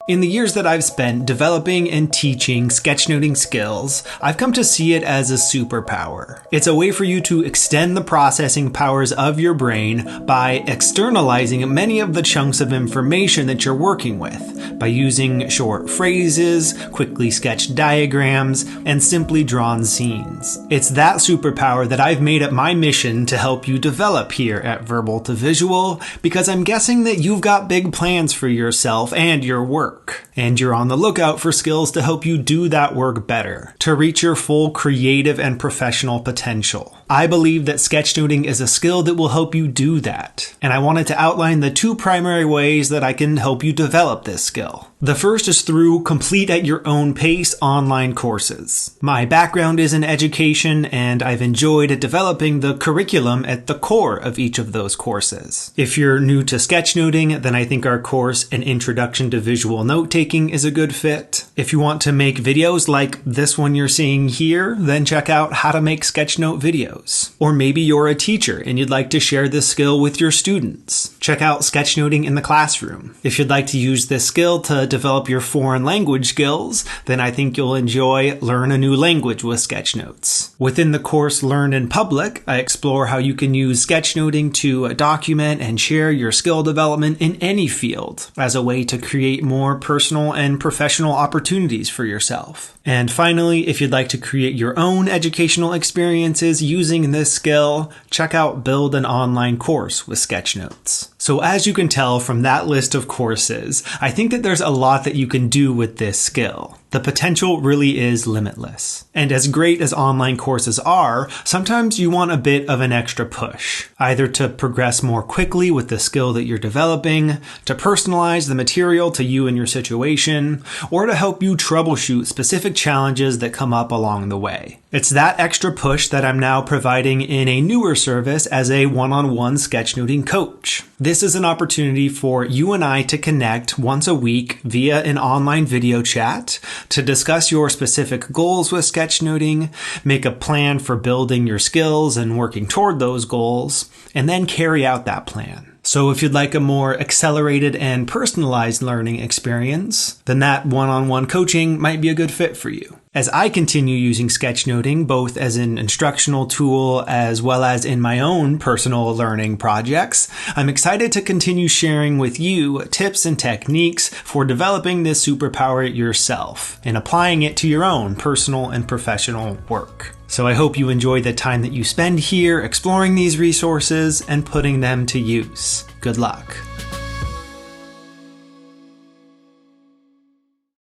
In the years that I've spent developing and teaching sketchnoting skills, I've come to see it as a superpower. It's a way for you to extend the processing powers of your brain by externalizing many of the chunks of information that you're working with, by using short phrases, quickly sketched diagrams, and simply drawn scenes. It's that superpower that I've made it my mission to help you develop here at Verbal to Visual, because I'm guessing that you've got big plans for yourself and your work. And you're on the lookout for skills to help you do that work better, to reach your full creative and professional potential. I believe that sketchnoting is a skill that will help you do that, and I wanted to outline the two primary ways that I can help you develop this skill. The first is through complete at your own pace online courses. My background is in education, and I've enjoyed developing the curriculum at the core of each of those courses. If you're new to sketchnoting, then I think our course, An Introduction to Visual Note-Taking, is a good fit. If you want to make videos like this one you're seeing here, then check out How to Make Sketchnote Videos. Or maybe you're a teacher and you'd like to share this skill with your students. Check out Sketchnoting in the Classroom. If you'd like to use this skill to develop your foreign language skills, then I think you'll enjoy Learn a New Language with Sketchnotes. Within the course Learn in Public, I explore how you can use sketchnoting to document and share your skill development in any field as a way to create more personal and professional opportunities for yourself. And finally, if you'd like to create your own educational experiences using this skill, check out Build an Online Course with Sketchnotes. So as you can tell from that list of courses, I think that there's a lot that you can do with this skill. The potential really is limitless. And as great as online courses are, sometimes you want a bit of an extra push, either to progress more quickly with the skill that you're developing, to personalize the material to you and your situation, or to help you troubleshoot specific challenges that come up along the way. It's that extra push that I'm now providing in a newer service as a one-on-one sketchnoting coach. This is an opportunity for you and I to connect once a week via an online video chat to discuss your specific goals with sketchnoting, make a plan for building your skills and working toward those goals, and then carry out that plan. So if you'd like a more accelerated and personalized learning experience, then that one-on-one coaching might be a good fit for you. As I continue using sketchnoting, both as an instructional tool as well as in my own personal learning projects, I'm excited to continue sharing with you tips and techniques for developing this superpower yourself and applying it to your own personal and professional work. So I hope you enjoy the time that you spend here exploring these resources and putting them to use. Good luck.